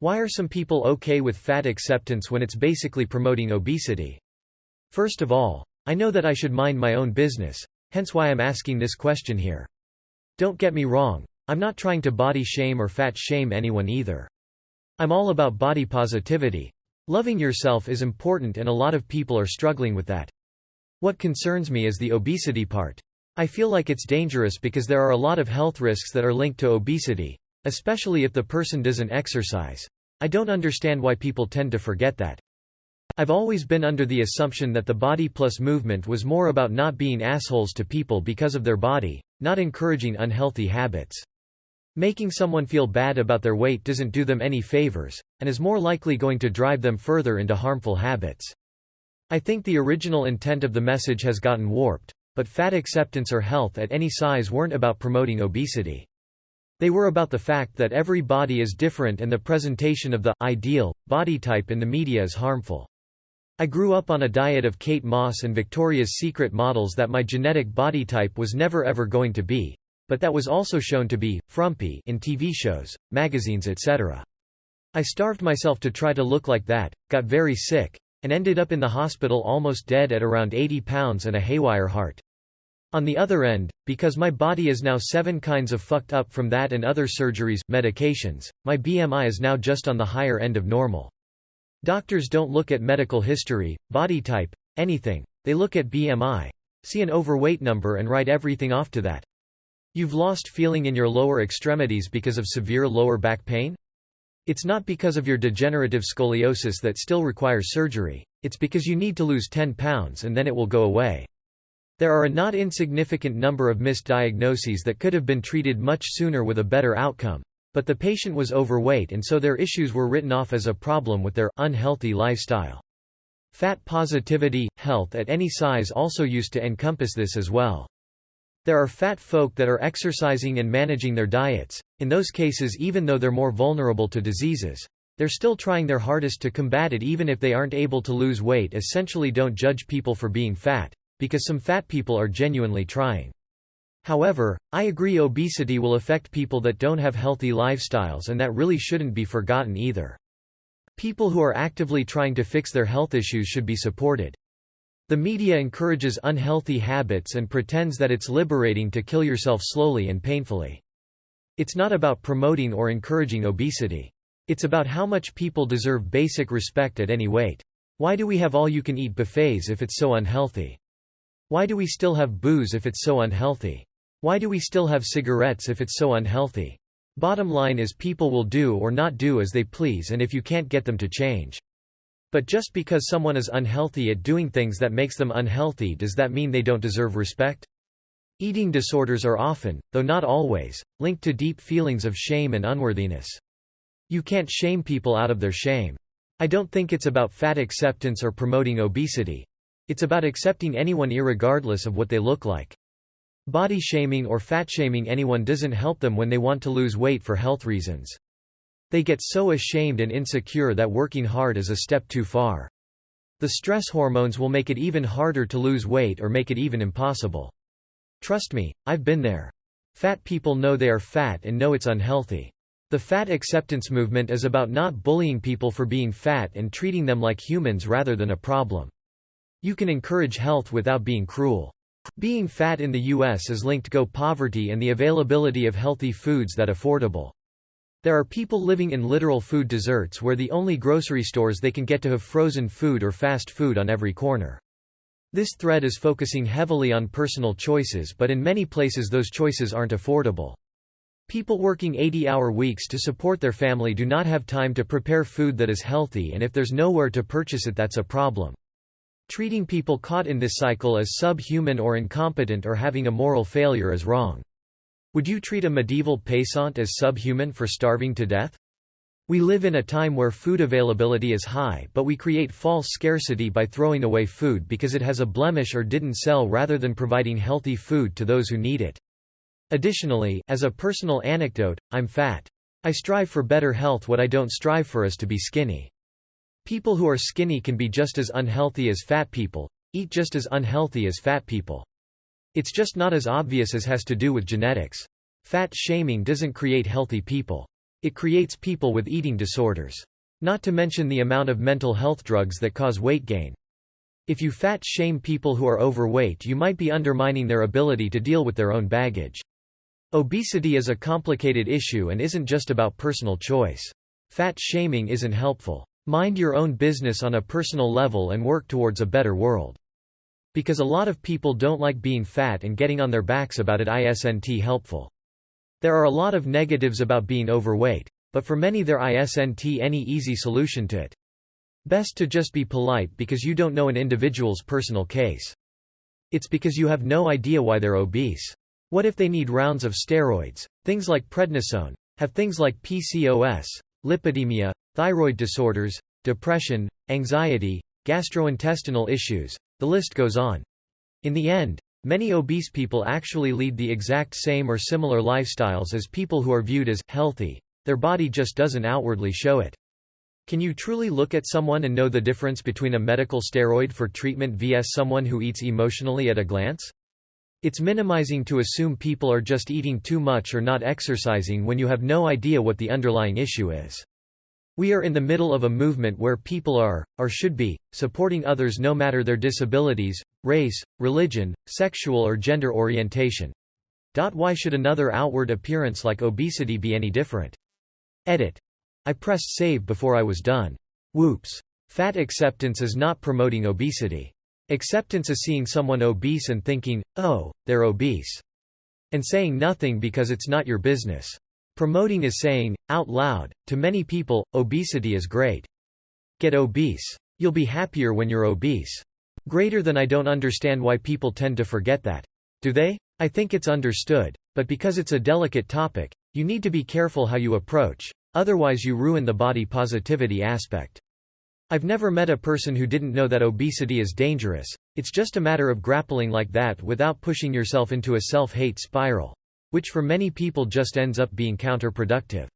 Why are some people okay with fat acceptance when it's basically promoting obesity? First of all, I know that I should mind my own business, hence why I'm asking this question here. Don't get me wrong, I'm not trying to body shame or fat shame anyone either. I'm all about body positivity. Loving yourself is important and a lot of people are struggling with that. What concerns me is the obesity part. I feel like it's dangerous because there are a lot of health risks that are linked to obesity, especially if the person doesn't exercise. I don't understand why people tend to forget that. I've always been under the assumption that the Body Plus movement was more about not being assholes to people because of their body, not encouraging unhealthy habits. Making someone feel bad about their weight doesn't do them any favors, and is more likely going to drive them further into harmful habits. I think the original intent of the message has gotten warped, but fat acceptance or health at any size weren't about promoting obesity. They were about the fact that every body is different and the presentation of the ideal body type in the media is harmful. I grew up on a diet of Kate Moss and Victoria's Secret models that my genetic body type was never ever going to be, but that was also shown to be frumpy in TV shows, magazines, etc. I starved myself to try to look like that, got very sick, and ended up in the hospital almost dead at around 80 pounds and a haywire heart. On the other end, because my body is now 7 kinds of fucked up from that and other surgeries, medications, my BMI is now just on the higher end of normal. Doctors don't look at medical history, body type, anything, they look at BMI, see an overweight number and write everything off to that. You've lost feeling in your lower extremities because of severe lower back pain? It's not because of your degenerative scoliosis that still requires surgery, it's because you need to lose 10 pounds and then it will go away. There are a not insignificant number of misdiagnoses that could have been treated much sooner with a better outcome, but the patient was overweight and so their issues were written off as a problem with their unhealthy lifestyle. Fat positivity, health at any size also used to encompass this as well. There are fat folk that are exercising and managing their diets. In those cases, even though they're more vulnerable to diseases, they're still trying their hardest to combat it even if they aren't able to lose weight. Essentially, don't judge people for being fat, because some fat people are genuinely trying. However, I agree obesity will affect people that don't have healthy lifestyles, and that really shouldn't be forgotten either. People who are actively trying to fix their health issues should be supported. The media encourages unhealthy habits and pretends that it's liberating to kill yourself slowly and painfully. It's not about promoting or encouraging obesity. It's about how much people deserve basic respect at any weight. Why do we have all-you-can-eat buffets if it's so unhealthy? Why do we still have booze if it's so unhealthy? Why do we still have cigarettes if it's so unhealthy? Bottom line is people will do or not do as they please, and if you can't get them to change. But just because someone is unhealthy at doing things that makes them unhealthy, does that mean they don't deserve respect? Eating disorders are often, though not always, linked to deep feelings of shame and unworthiness. You can't shame people out of their shame. I don't think it's about fat acceptance or promoting obesity. It's about accepting anyone irregardless of what they look like. Body shaming or fat shaming anyone doesn't help them when they want to lose weight for health reasons. They get so ashamed and insecure that working hard is a step too far. The stress hormones will make it even harder to lose weight or make it even impossible. Trust me, I've been there. Fat people know they are fat and know it's unhealthy. The fat acceptance movement is about not bullying people for being fat and treating them like humans rather than a problem. You can encourage health without being cruel. Being fat in the US is linked to poverty and the availability of healthy foods that affordable. There are people living in literal food deserts where the only grocery stores they can get to have frozen food or fast food on every corner. This thread is focusing heavily on personal choices, but in many places those choices aren't affordable. People working 80-hour weeks to support their family do not have time to prepare food that is healthy, and if there's nowhere to purchase it, that's a problem. Treating people caught in this cycle as subhuman or incompetent or having a moral failure is wrong. Would you treat a medieval peasant as subhuman for starving to death? We live in a time where food availability is high, but we create false scarcity by throwing away food because it has a blemish or didn't sell rather than providing healthy food to those who need it. Additionally, as a personal anecdote, I'm fat. I strive for better health. What I don't strive for is to be skinny. People who are skinny can be just as unhealthy as fat people, eat just as unhealthy as fat people. It's just not as obvious as has to do with genetics. Fat shaming doesn't create healthy people. It creates people with eating disorders. Not to mention the amount of mental health drugs that cause weight gain. If you fat shame people who are overweight, you might be undermining their ability to deal with their own baggage. Obesity is a complicated issue and isn't just about personal choice. Fat shaming isn't helpful. Mind your own business on a personal level and work towards a better world. Because a lot of people don't like being fat and getting on their backs about it isn't helpful. There are a lot of negatives about being overweight, but for many there isn't any easy solution to it. Best to just be polite because you don't know an individual's personal case. It's because you have no idea why they're obese. What if they need rounds of steroids, things like prednisone, have things like PCOS, lipidemia, thyroid disorders, depression, anxiety, gastrointestinal issues, the list goes on. In the end, many obese people actually lead the exact same or similar lifestyles as people who are viewed as healthy. Their body just doesn't outwardly show it. Can you truly look at someone and know the difference between a medical steroid for treatment vs someone who eats emotionally at a glance? It's minimizing to assume people are just eating too much or not exercising when you have no idea what the underlying issue is. We are in the middle of a movement where people are, or should be, supporting others no matter their disabilities, race, religion, sexual or gender orientation. Why should another outward appearance like obesity be any different? Edit. I pressed save before I was done. Whoops. Fat acceptance is not promoting obesity. Acceptance is seeing someone obese and thinking, oh, they're obese. And saying nothing because it's not your business. Promoting is saying, out loud, to many people, obesity is great. Get obese. You'll be happier when you're obese. Greater than I don't understand why people tend to forget that. Do they? I think it's understood, but because it's a delicate topic, you need to be careful how you approach, otherwise you ruin the body positivity aspect. I've never met a person who didn't know that obesity is dangerous. It's just a matter of grappling like that without pushing yourself into a self-hate spiral, which for many people just ends up being counterproductive.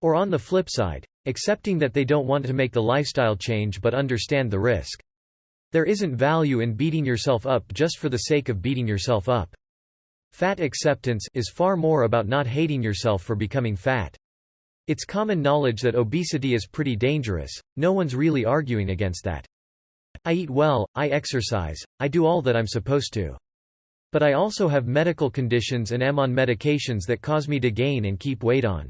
Or on the flip side, accepting that they don't want to make the lifestyle change but understand the risk. There isn't value in beating yourself up just for the sake of beating yourself up. Fat acceptance is far more about not hating yourself for becoming fat. It's common knowledge that obesity is pretty dangerous, no one's really arguing against that. I eat well, I exercise, I do all that I'm supposed to. But I also have medical conditions and am on medications that cause me to gain and keep weight on.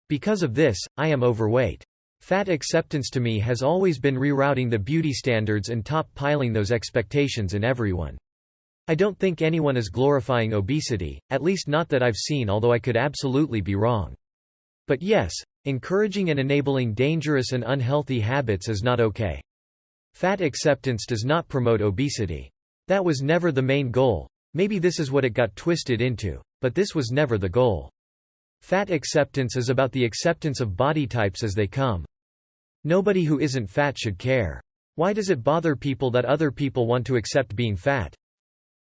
Because of this, I am overweight. Fat acceptance to me has always been rerouting the beauty standards and top-piling those expectations in everyone. I don't think anyone is glorifying obesity, at least not that I've seen, although I could absolutely be wrong. But yes, encouraging and enabling dangerous and unhealthy habits is not okay. Fat acceptance does not promote obesity. That was never the main goal. Maybe this is what it got twisted into, but this was never the goal. Fat acceptance is about the acceptance of body types as they come. Nobody who isn't fat should care. Why does it bother people that other people want to accept being fat?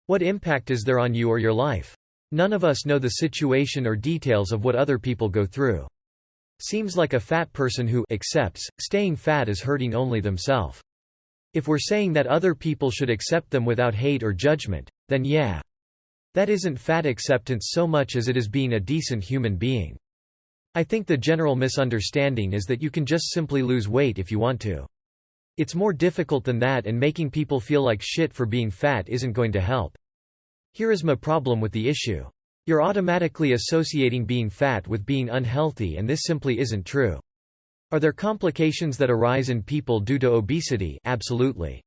What impact is there on you or your life? None of us know the situation or details of what other people go through. Seems like a fat person who accepts staying fat is hurting only themselves. If we're saying that other people should accept them without hate or judgment, then yeah. That isn't fat acceptance so much as it is being a decent human being. I think the general misunderstanding is that you can just simply lose weight if you want to. It's more difficult than that, and making people feel like shit for being fat isn't going to help. Here is my problem with the issue. You're automatically associating being fat with being unhealthy, and this simply isn't true. Are there complications that arise in people due to obesity? Absolutely.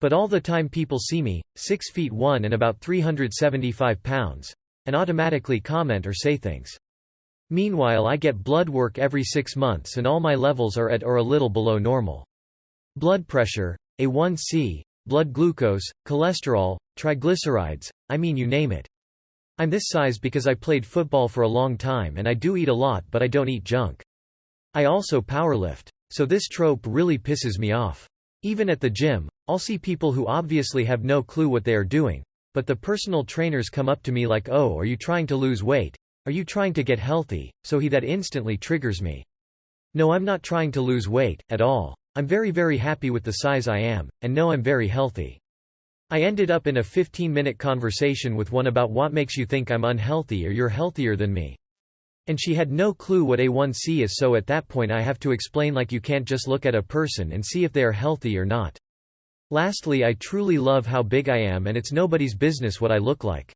But all the time people see me, 6'1" and about 375 pounds, and automatically comment or say things. Meanwhile, I get blood work every 6 months and all my levels are at or a little below normal. Blood pressure, A1C, blood glucose, cholesterol, triglycerides, I mean you name it. I'm this size because I played football for a long time and I do eat a lot, but I don't eat junk. I also powerlift. So this trope really pisses me off. Even at the gym, I'll see people who obviously have no clue what they are doing, but the personal trainers come up to me like, "Oh, are you trying to lose weight? Are you trying to get healthy?" So that instantly triggers me. No, I'm not trying to lose weight, at all. I'm very happy with the size I am, and know I'm very healthy. I ended up in a 15-minute conversation with one about what makes you think I'm unhealthy or you're healthier than me. And she had no clue what A1C is, so at that point I have to explain like you can't just look at a person and see if they are healthy or not. Lastly, I truly love how big I am and it's nobody's business what I look like.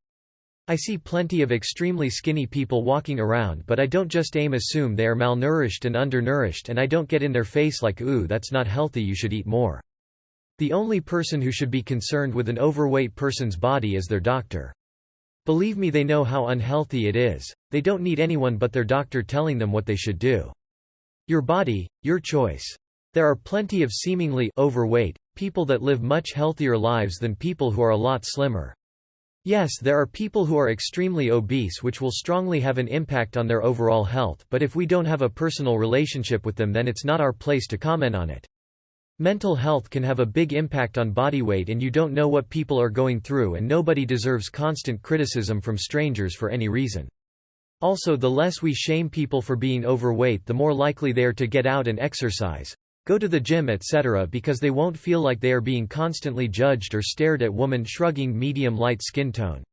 I see plenty of extremely skinny people walking around, but I don't just assume they are malnourished and undernourished, and I don't get in their face like, ooh, that's not healthy, you should eat more. The only person who should be concerned with an overweight person's body is their doctor. Believe me, they know how unhealthy it is. They don't need anyone but their doctor telling them what they should do. Your body, your choice. There are plenty of seemingly overweight people that live much healthier lives than people who are a lot slimmer. Yes, there are people who are extremely obese which will strongly have an impact on their overall health, but if we don't have a personal relationship with them, then it's not our place to comment on it. Mental health can have a big impact on body weight, and you don't know what people are going through, and nobody deserves constant criticism from strangers for any reason. Also, the less we shame people for being overweight, the more likely they are to get out and exercise, go to the gym, etc., because they won't feel like they are being constantly judged or stared at. Woman shrugging medium light skin tone.